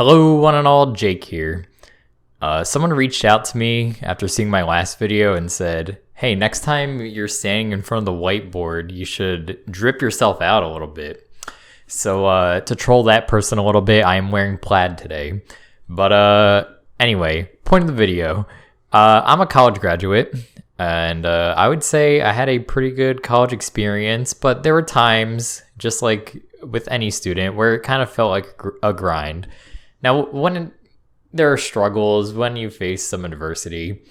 Hello, one and all, Jake here. Someone reached out to me after seeing my last video and said, hey, next time you're standing in front of the whiteboard, you should drip yourself out a little bit. So to troll that person a little bit, I am wearing plaid today. But anyway, point of the video. I'm a college graduate, and I would say I had a pretty good college experience, but there were times, just like with any student, where it kind of felt like a grind. Now, when there are struggles, when you face some adversity,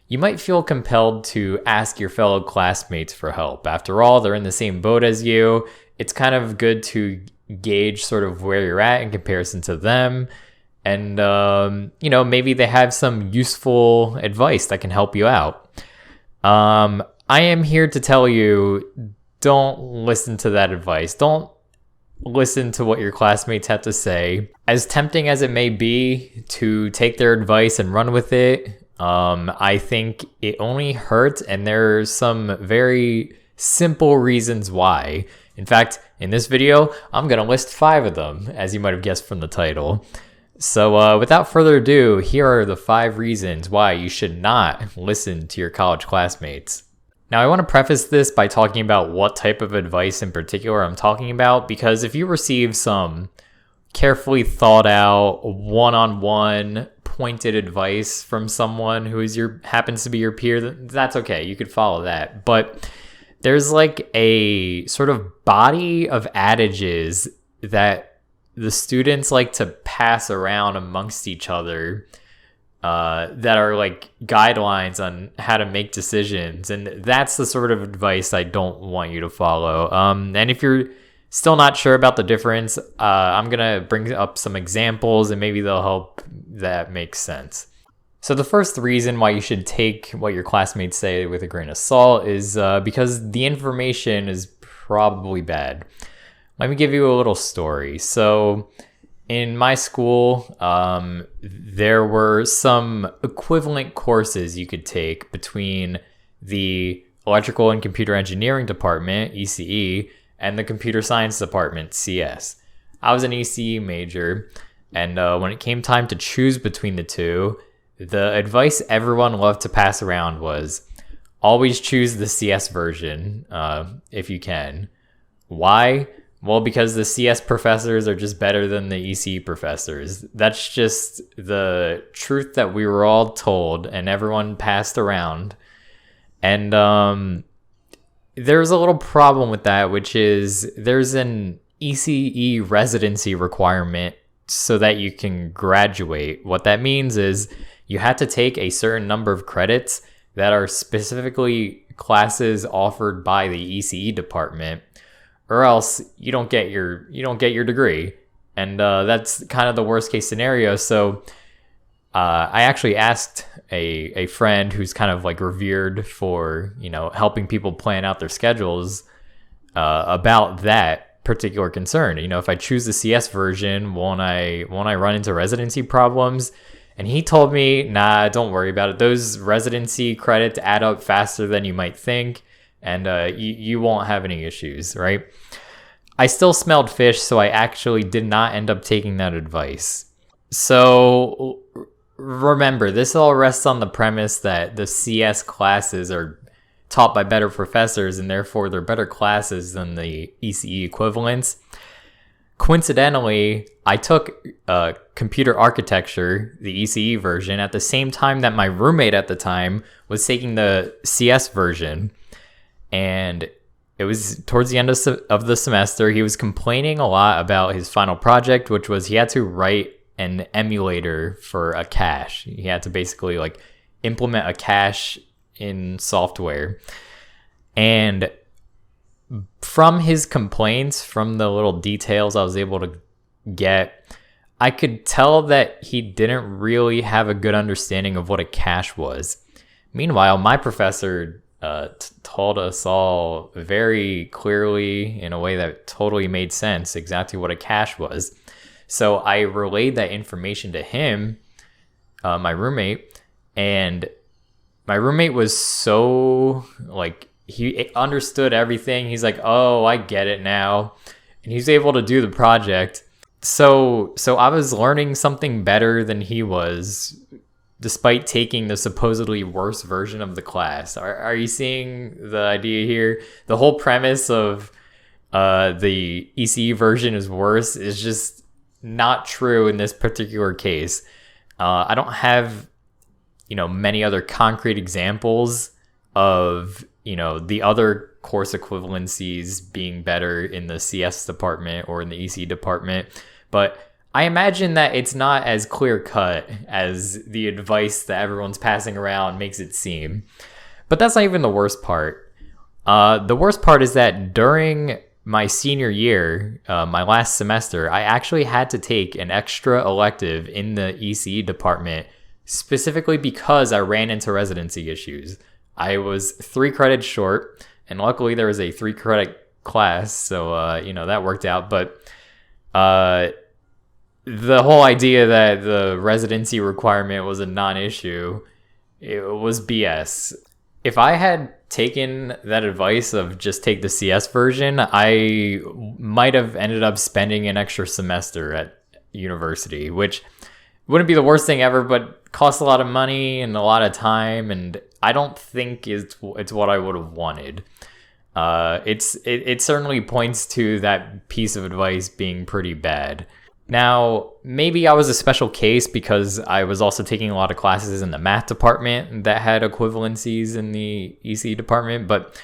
you might feel compelled to ask your fellow classmates for help. After all, they're in the same boat as you. It's kind of good to gauge sort of where you're at in comparison to them. And, maybe they have some useful advice that can help you out. I am here to tell you, don't listen to that advice. Don't listen to what your classmates have to say. As tempting as it may be to take their advice and run with it, I think it only hurts, and there's some very simple reasons why. In fact, in this video, I'm going to list 5 of them, as you might have guessed from the title. So without further ado, here are the 5 reasons why you should not listen to your college classmates. Now, I want to preface this by talking about what type of advice in particular I'm talking about, because if you receive some carefully thought out, one-on-one pointed advice from someone who is happens to be your peer, that's okay. You could follow that. But there's like a sort of body of adages that the students like to pass around amongst each other that are like guidelines on how to make decisions. And that's the sort of advice I don't want you to follow. And if you're still not sure about the difference, I'm going to bring up some examples and maybe they'll help that make sense. So the first reason why you should take what your classmates say with a grain of salt is because the information is probably bad. Let me give you a little story. So in my school, there were some equivalent courses you could take between the Electrical and Computer Engineering Department, ECE, and the Computer Science Department, CS. I was an ECE major, and when it came time to choose between the two, the advice everyone loved to pass around was, always choose the CS version if you can. Why? Well, because the CS professors are just better than the ECE professors. That's just the truth that we were all told and everyone passed around. And there's a little problem with that, which is there's an ECE residency requirement so that you can graduate. What that means is you have to take a certain number of credits that are specifically classes offered by the ECE department, or else you don't get your degree. And that's kind of the worst case scenario. So I actually asked a friend who's kind of like revered for, helping people plan out their schedules about that particular concern. If I choose the CS version, won't I run into residency problems? And he told me, nah, don't worry about it. Those residency credits add up faster than you might think. And you won't have any issues, right? I still smelled fish, so I actually did not end up taking that advice. So remember, this all rests on the premise that the CS classes are taught by better professors, and therefore they're better classes than the ECE equivalents. Coincidentally, I took computer architecture, the ECE version, at the same time that my roommate at the time was taking the CS version. And it was towards the end of the semester. He was complaining a lot about his final project, which was he had to write an emulator for a cache. He had to basically like implement a cache in software. And from his complaints, from the little details I was able to get, I could tell that he didn't really have a good understanding of what a cache was. Meanwhile, my professor told us all very clearly in a way that totally made sense exactly what a cache was. So I relayed that information to him, my roommate, and my roommate was so like, he understood everything. He's like, oh, I get it now. And he's able to do the project. So I was learning something better than he was, despite taking the supposedly worst version of the class. Are you seeing the idea here? The whole premise of the ECE version is worse is just not true in this particular case. I don't have, many other concrete examples of, the other course equivalencies being better in the CS department or in the ECE department. But I imagine that it's not as clear cut as the advice that everyone's passing around makes it seem. But that's not even the worst part. The worst part is that during my senior year, my last semester, I actually had to take an extra elective in the ECE department specifically because I ran into residency issues. I was 3 credits short, and luckily there was a 3 credit class, so that worked out. But the whole idea that the residency requirement was a non-issue, it was BS. If I had taken that advice of just take the CS version, I might have ended up spending an extra semester at university, which wouldn't be the worst thing ever, but costs a lot of money and a lot of time, and I don't think it's what I would have wanted. It certainly points to that piece of advice being pretty bad. Now, maybe I was a special case because I was also taking a lot of classes in the math department that had equivalencies in the ECE department, but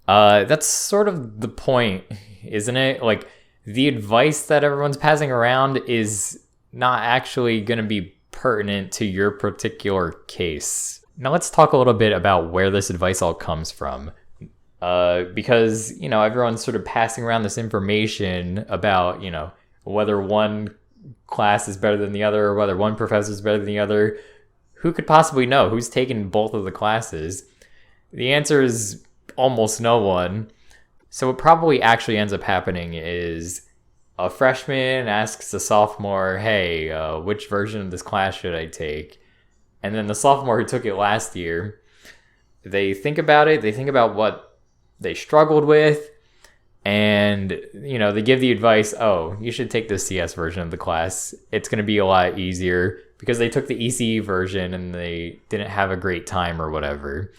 that's sort of the point, isn't it? Like, the advice that everyone's passing around is not actually going to be pertinent to your particular case. Now, let's talk a little bit about where this advice all comes from. Because, everyone's sort of passing around this information about, whether one class is better than the other, or whether one professor is better than the other. Who could possibly know? Who's taken both of the classes? The answer is almost no one. So what probably actually ends up happening is a freshman asks a sophomore, hey, which version of this class should I take? And then the sophomore who took it last year, they think about it. They think about what they struggled with. And, they give the advice, oh, you should take the CS version of the class. It's going to be a lot easier because they took the ECE version and they didn't have a great time or whatever.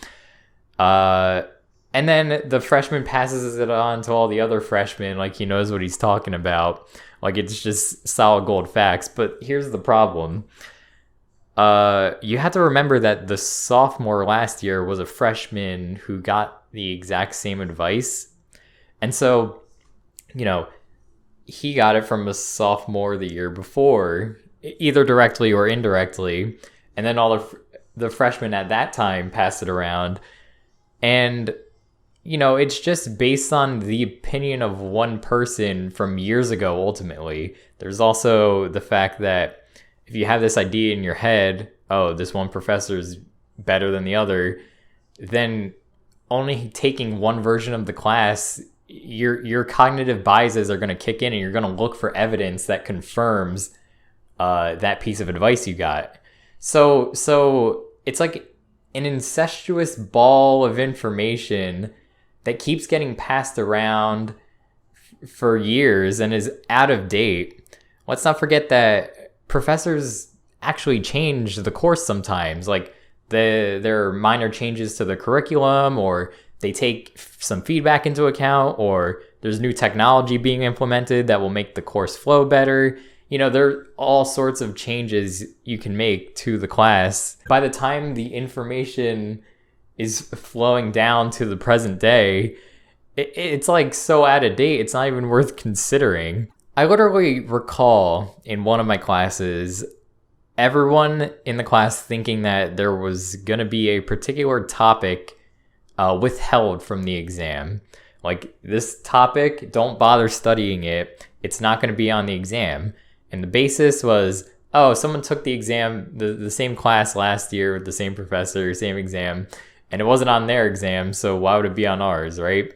And then the freshman passes it on to all the other freshmen like he knows what he's talking about. Like it's just solid gold facts. But here's the problem. You have to remember that the sophomore last year was a freshman who got the exact same advice. And so, he got it from a sophomore the year before, either directly or indirectly. And then all the freshmen at that time passed it around. And, it's just based on the opinion of one person from years ago, ultimately. There's also the fact that if you have this idea in your head, oh, this one professor is better than the other, then only taking one version of the class, your cognitive biases are going to kick in and you're going to look for evidence that confirms that piece of advice you got. So it's like an incestuous ball of information that keeps getting passed around for years and is out of date. Let's not forget that professors actually change the course sometimes. Like there are minor changes to the curriculum, or they take some feedback into account, or there's new technology being implemented that will make the course flow better. There are all sorts of changes you can make to the class. By the time the information is flowing down to the present day, it's like so out of date, it's not even worth considering. I literally recall in one of my classes, everyone in the class thinking that there was going to be a particular topic withheld from the exam. Like, this topic, don't bother studying it. It's not going to be on the exam. And the basis was, oh, someone took the exam, the same class last year with the same professor, same exam, and it wasn't on their exam, so why would it be on ours, right?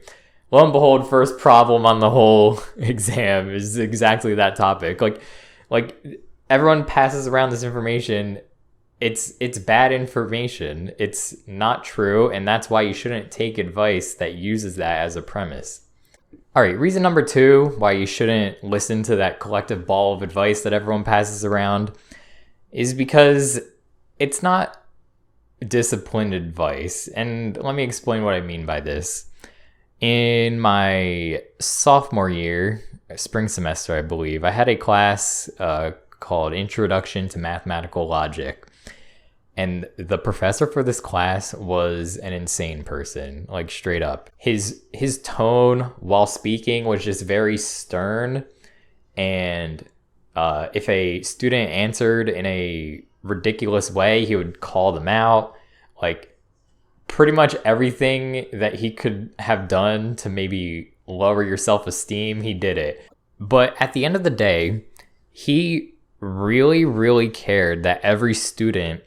Lo and behold, first problem on the whole exam is exactly that topic. Like everyone passes around this information. It's bad information. It's not true, and that's why you shouldn't take advice that uses that as a premise. All right, reason number 2 why you shouldn't listen to that collective ball of advice that everyone passes around is because it's not disciplined advice. And let me explain what I mean by this. In my sophomore year, spring semester, I believe, I had a class called Introduction to Mathematical Logic. And the professor for this class was an insane person, like straight up. His tone while speaking was just very stern. And if a student answered in a ridiculous way, he would call them out. Like pretty much everything that he could have done to maybe lower your self-esteem, he did it. But at the end of the day, he really, really cared that every student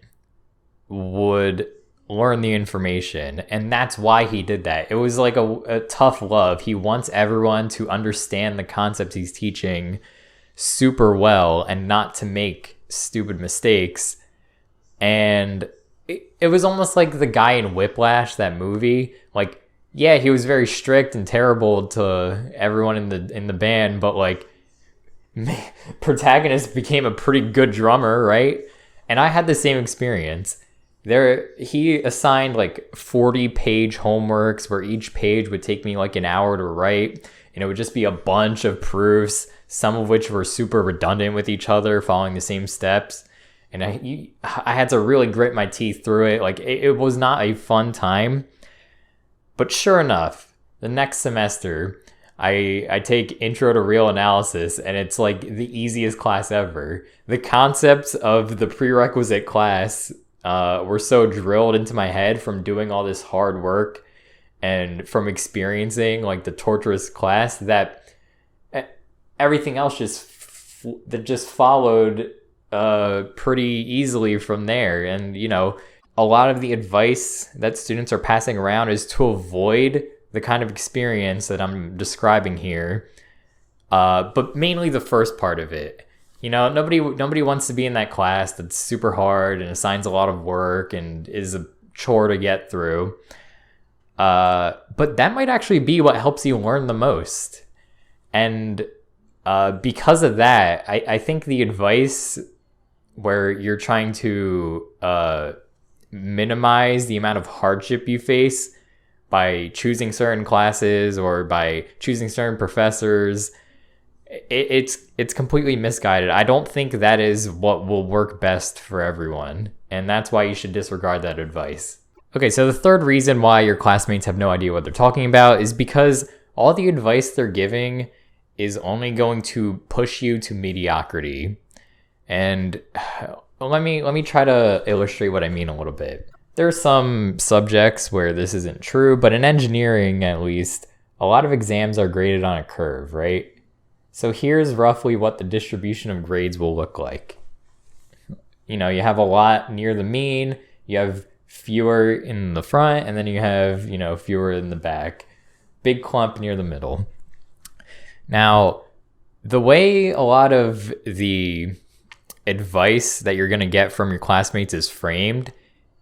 would learn the information, and that's why he did that. It was like a tough love. He wants everyone to understand the concepts he's teaching super well and not to make stupid mistakes. And it was almost like the guy in Whiplash, that movie. Like, yeah, he was very strict and terrible to everyone in the band, but like protagonist became a pretty good drummer, right? And I had the same experience. He assigned like 40-page homeworks where each page would take me like an hour to write, and it would just be a bunch of proofs, some of which were super redundant with each other, following the same steps. And I had to really grit my teeth through it. Like it was not a fun time. But sure enough, the next semester, I take Intro to Real Analysis, and it's like the easiest class ever. The concepts of the prerequisite class were so drilled into my head from doing all this hard work and from experiencing like the torturous class that everything else just followed pretty easily from there. And you know, a lot of the advice that students are passing around is to avoid the kind of experience that I'm describing here, but mainly the first part of it. You know, nobody wants to be in that class that's super hard and assigns a lot of work and is a chore to get through. But that might actually be what helps you learn the most. And because of that, I think the advice where you're trying to minimize the amount of hardship you face by choosing certain classes or by choosing certain professors, it's completely misguided. I don't think that is what will work best for everyone, and that's why you should disregard that advice. Okay, so the third reason why your classmates have no idea what they're talking about is because all the advice they're giving is only going to push you to mediocrity. And let me try to illustrate what I mean a little bit. There are some subjects where this isn't true, but in engineering, at least, a lot of exams are graded on a curve, right? So here's roughly what the distribution of grades will look like. You know, you have a lot near the mean, you have fewer in the front, and then you have, you know, fewer in the back. Big clump near the middle. Now, the way a lot of the advice that you're going to get from your classmates is framed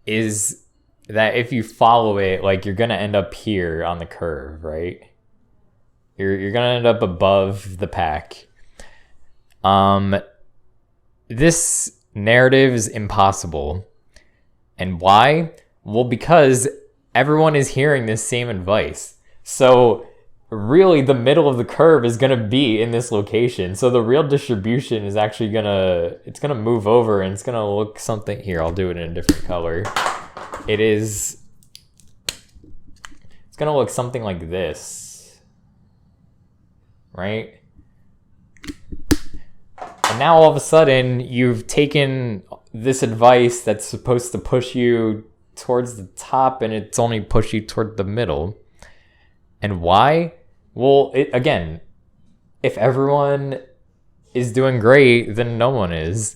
is that if you follow it, like, you're going to end up here on the curve, right? You're going to end up above the pack. This narrative is impossible. And why? Well, because everyone is hearing this same advice. So really the middle of the curve is going to be in this location. So the real distribution is actually it's going to move over, and it's going to look something here. I'll do it in a different color. It's going to look something like this. Right? And now all of a sudden you've taken this advice that's supposed to push you towards the top, and it's only pushed you toward the middle. And why? Well, again, if everyone is doing great, then no one is.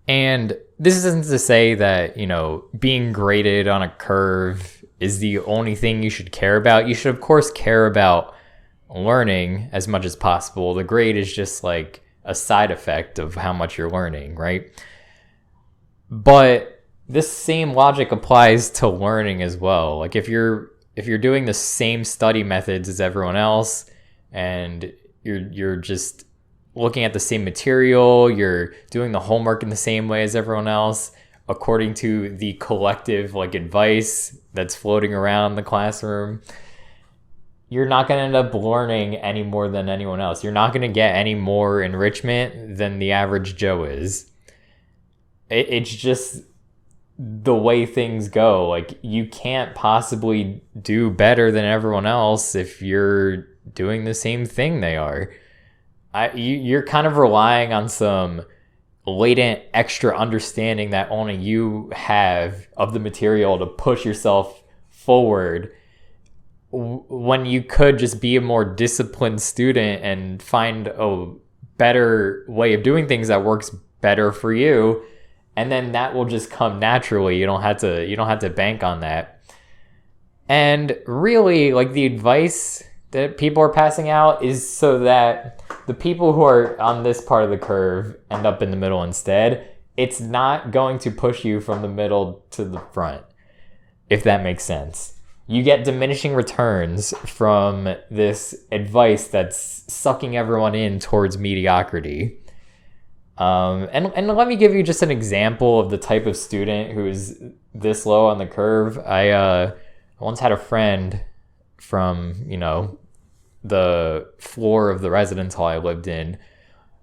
And this isn't to say that, you know, being graded on a curve is the only thing you should care about. You should, of course, care about learning as much as possible. The grade is just like a side effect of how much you're learning, right? But this same logic applies to learning as well. Like if you're doing the same study methods as everyone else, and you're just looking at the same material, you're doing the homework in the same way as everyone else, according to the collective like advice that's floating around the classroom, you're not going to end up learning any more than anyone else. You're not going to get any more enrichment than the average Joe is. It's just the way things go. Like, you can't possibly do better than everyone else if you're doing the same thing they are. You're kind of relying on some latent extra understanding that only you have of the material to push yourself forward, when you could just be a more disciplined student and find a better way of doing things that works better for you, and then that will just come naturally. You don't have to bank on that. And really, like, the advice that people are passing out is so that the people who are on this part of the curve end up in the middle instead. It's not going to push you from the middle to the front, if that makes sense. You get diminishing returns from this advice that's sucking everyone in towards mediocrity. And let me give you just an example of the type of student who is this low on the curve. I once had a friend from, the floor of the residence hall I lived in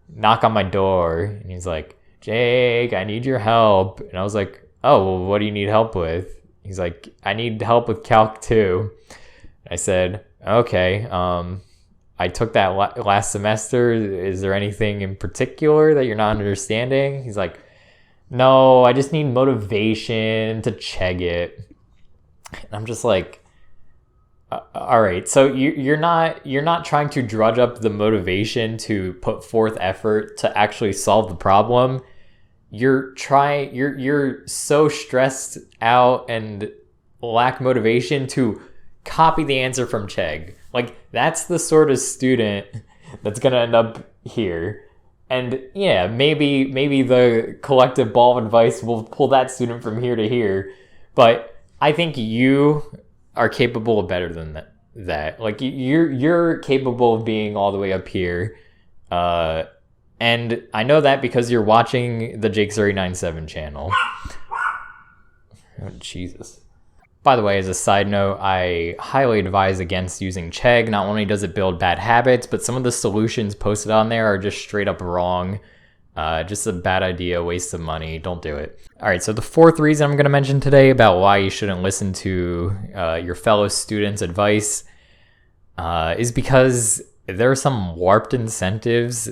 knock on my door, and he's like, "Jake, I need your help." And I was like, "Oh, well, what do you need help with?" He's like, "I need help with Calc 2. I said, "Okay, I took that last semester. Is there anything in particular that you're not understanding?" He's like, "No, I just need motivation to chegg it." And I'm just like, all right, so you're not trying to drudge up the motivation to put forth effort to actually solve the problem. You're so stressed out and lack motivation to copy the answer from Chegg. Like, that's the sort of student that's gonna end up here. And yeah, maybe the collective ball of advice will pull that student from here to here, but I think you are capable of better than that. Like, you're capable of being all the way up here. And I know that because you're watching the Jake097 channel. Oh, Jesus. By the way, as a side note, I highly advise against using Chegg. Not only does it build bad habits, but some of the solutions posted on there are just straight up wrong. Just a bad idea, waste of money. Don't do it. All right, so the fourth reason I'm going to mention today about why you shouldn't listen to your fellow students' advice is because there are some warped incentives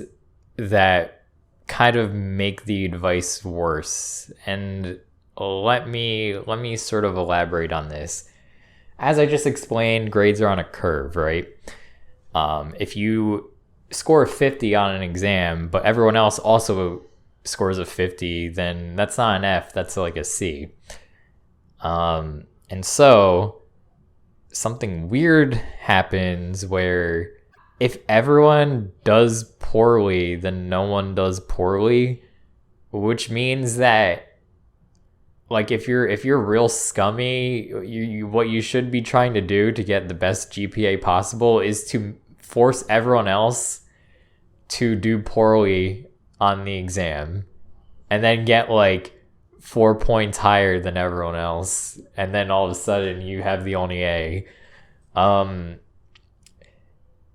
that kind of make the advice worse. And let me sort of elaborate on this. As I just explained, grades are on a curve, right? If you score a 50 on an exam, but everyone else also scores a 50, then that's not an F, that's like a C. And so something weird happens where if everyone does poorly, then no one does poorly, which means that, like, if you're real scummy, you what you should be trying to do to get the best GPA possible is to force everyone else to do poorly on the exam and then get like 4 points higher than everyone else, and then all of a sudden you have the only A.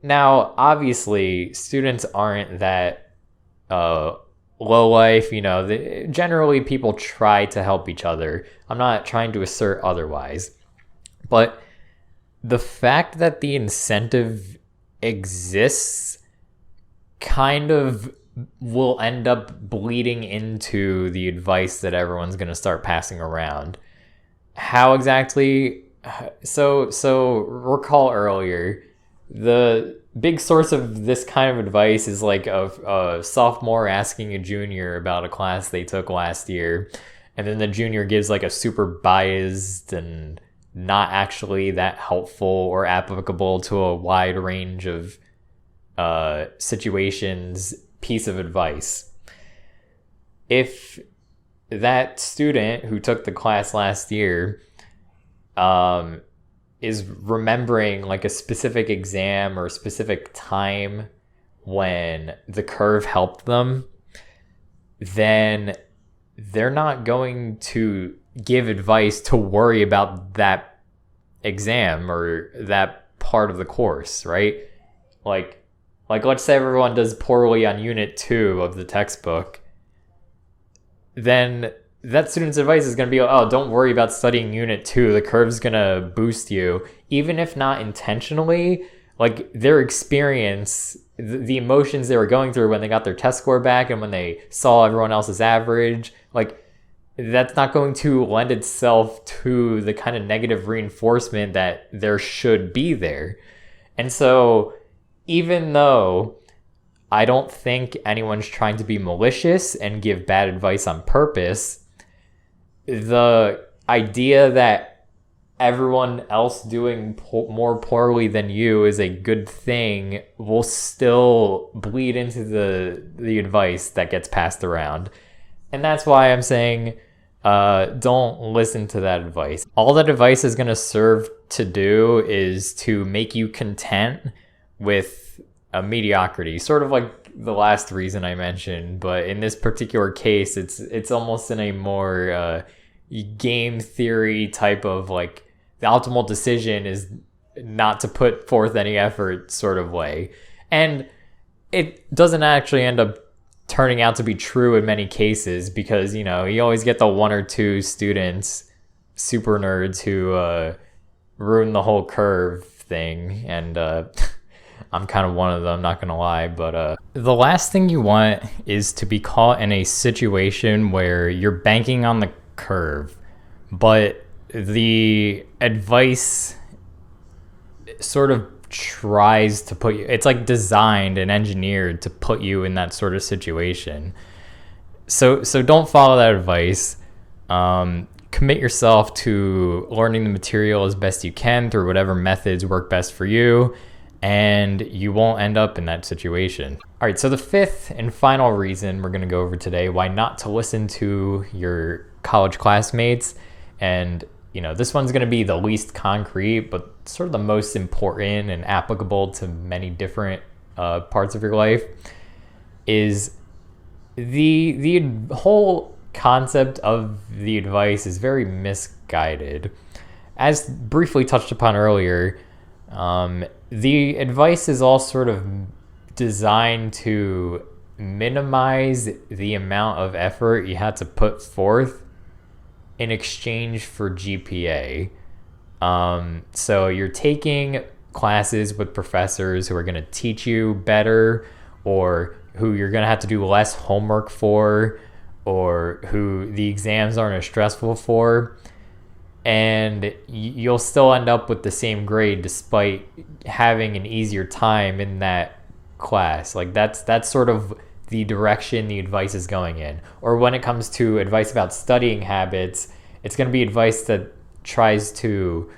Now, obviously, students aren't that low life, generally people try to help each other. I'm not trying to assert otherwise, but the fact that the incentive exists kind of will end up bleeding into the advice that everyone's going to start passing around. How exactly? So recall earlier, the big source of this kind of advice is like a sophomore asking a junior about a class they took last year, and then the junior gives like a super biased and not actually that helpful or applicable to a wide range of situations piece of advice. If that student who took the class last year is remembering like a specific exam or a specific time when the curve helped them, then they're not going to give advice to worry about that exam or that part of the course, right? Like let's say everyone does poorly on unit 2 of the textbook, then that student's advice is going to be, oh, don't worry about studying unit 2. The curve's going to boost you, even if not intentionally. Like their experience, the emotions they were going through when they got their test score back and when they saw everyone else's average, like that's not going to lend itself to the kind of negative reinforcement that there should be there. And so even though I don't think anyone's trying to be malicious and give bad advice on purpose, the idea that everyone else doing more poorly than you is a good thing will still bleed into the advice that gets passed around. And that's why I'm saying don't listen to that advice. All that advice is going to serve to do is to make you content with a mediocrity, sort of like the last reason I mentioned, but in this particular case, it's almost in a more game theory type of like the optimal decision is not to put forth any effort sort of way. And it doesn't actually end up turning out to be true in many cases because, you know, you always get the 1 or 2 students, super nerds who ruin the whole curve thing. And I'm kind of one of them, not gonna lie. But the last thing you want is to be caught in a situation where you're banking on the curve, but the advice sort of tries to put you, it's like designed and engineered to put you in that sort of situation. So don't follow that advice. Commit yourself to learning the material as best you can through whatever methods work best for you, and you won't end up in that situation. All right, so the 5th and final reason we're going to go over today why not to listen to your college classmates, and you know, this one's going to be the least concrete, but sort of the most important and applicable to many different parts of your life, is the whole concept of the advice is very misguided. As briefly touched upon earlier, the advice is all sort of designed to minimize the amount of effort you had to put forth in exchange for GPA. So you're taking classes with professors who are going to teach you better, or who you're going to have to do less homework for, or who the exams aren't as stressful for, and you'll still end up with the same grade despite having an easier time in that class. Like that's sort of the direction the advice is going in. Or when it comes to advice about studying habits, it's going to be advice that tries to,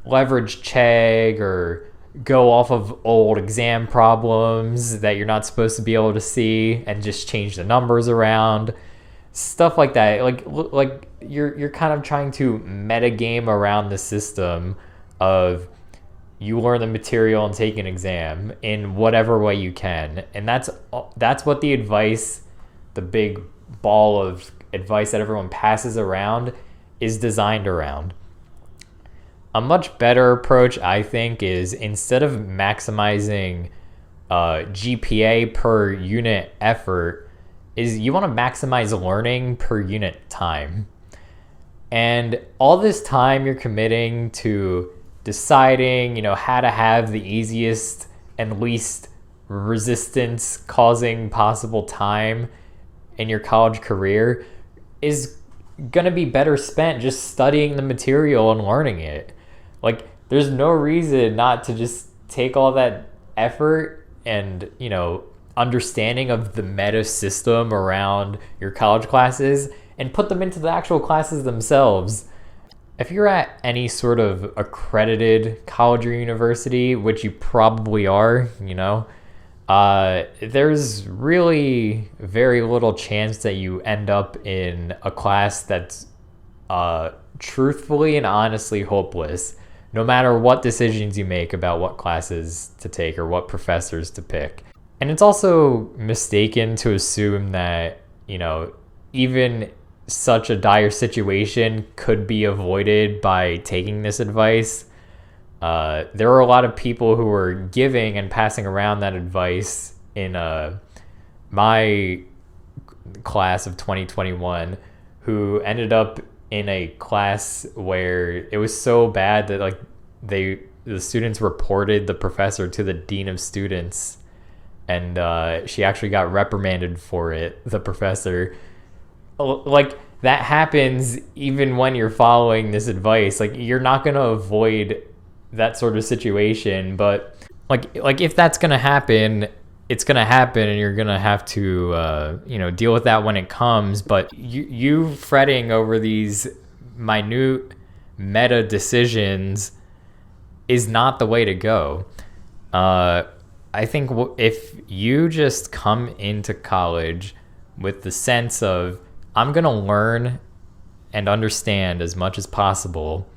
leverage Chegg or go off of old exam problems that you're not supposed to be able to see and just change the numbers around. Stuff like that. Like you're kind of trying to metagame around the system of you learn the material and take an exam in whatever way you can. And that's what the advice, the big ball of advice that everyone passes around, is designed around. A much better approach, I think, is instead of maximizing GPA per unit effort, is you want to maximize learning per unit time. And all this time you're committing to deciding, how to have the easiest and least resistance causing possible time in your college career is going to be better spent just studying the material and learning it. Like, there's no reason not to just take all that effort and, understanding of the meta system around your college classes and put them into the actual classes themselves. If you're at any sort of accredited college or university, which you probably are, there's really very little chance that you end up in a class that's truthfully and honestly hopeless, no matter what decisions you make about what classes to take or what professors to pick. And it's also mistaken to assume that, even such a dire situation could be avoided by taking this advice. There are a lot of people who are giving and passing around that advice in my class of 2021 who ended up in a class where it was so bad that the students reported the professor to the dean of students, and she actually got reprimanded for it, the professor. That happens even when you're following this advice. You're not going to avoid that sort of situation, but if that's going to happen, it's going to happen, and you're going to have to deal with that when it comes. But you fretting over these minute meta decisions is not the way to go. I think if you just come into college with the sense of, I'm going to learn and understand as much as possible,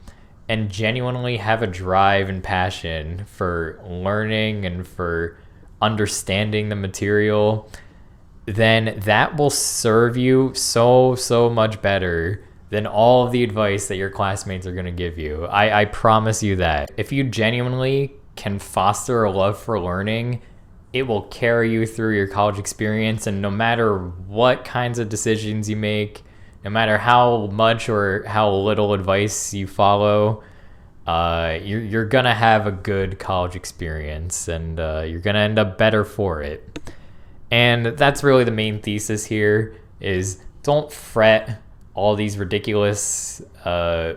and genuinely have a drive and passion for learning and for understanding the material, then that will serve you so much better than all of the advice that your classmates are going to give you. I promise you that. If you genuinely can foster a love for learning, it will carry you through your college experience. And no matter what kinds of decisions you make, no matter how much or how little advice you follow, you're gonna have a good college experience, and you're gonna end up better for it. And that's really the main thesis here: is don't fret all these ridiculous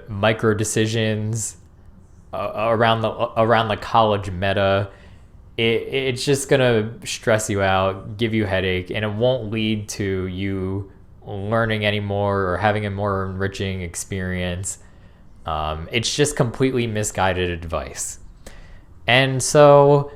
micro decisions around the college meta. It's just gonna stress you out, give you a headache, and it won't lead to you learning anymore or having a more enriching experience. It's just completely misguided advice. And so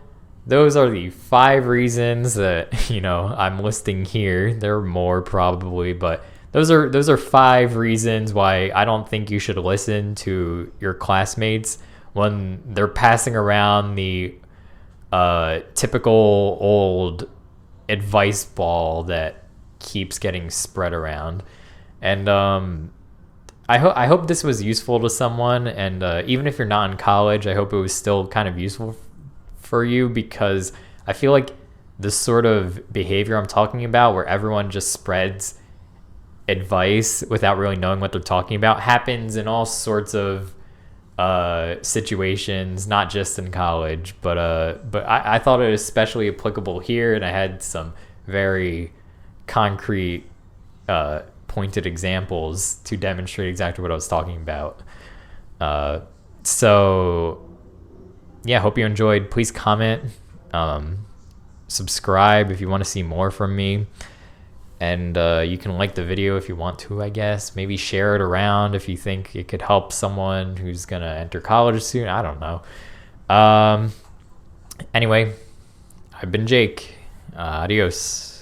those are the 5 reasons that I'm listing here. There are more probably, but those are 5 reasons why I don't think you should listen to your classmates when they're passing around the typical old advice ball that keeps getting spread around. And I hope this was useful to someone, and even if you're not in college, I hope it was still kind of useful for you, because I feel like the sort of behavior I'm talking about, where everyone just spreads advice without really knowing what they're talking about, happens in all sorts of situations, not just in college. But I thought it was especially applicable here, and I had some very concrete pointed examples to demonstrate exactly what I was talking about. So yeah, hope you enjoyed. Please comment, subscribe if you want to see more from me, and you can like the video if you want to, I guess. Maybe share it around if you think it could help someone who's gonna enter college soon. I don't know. Anyway, I've been Jake. Adios.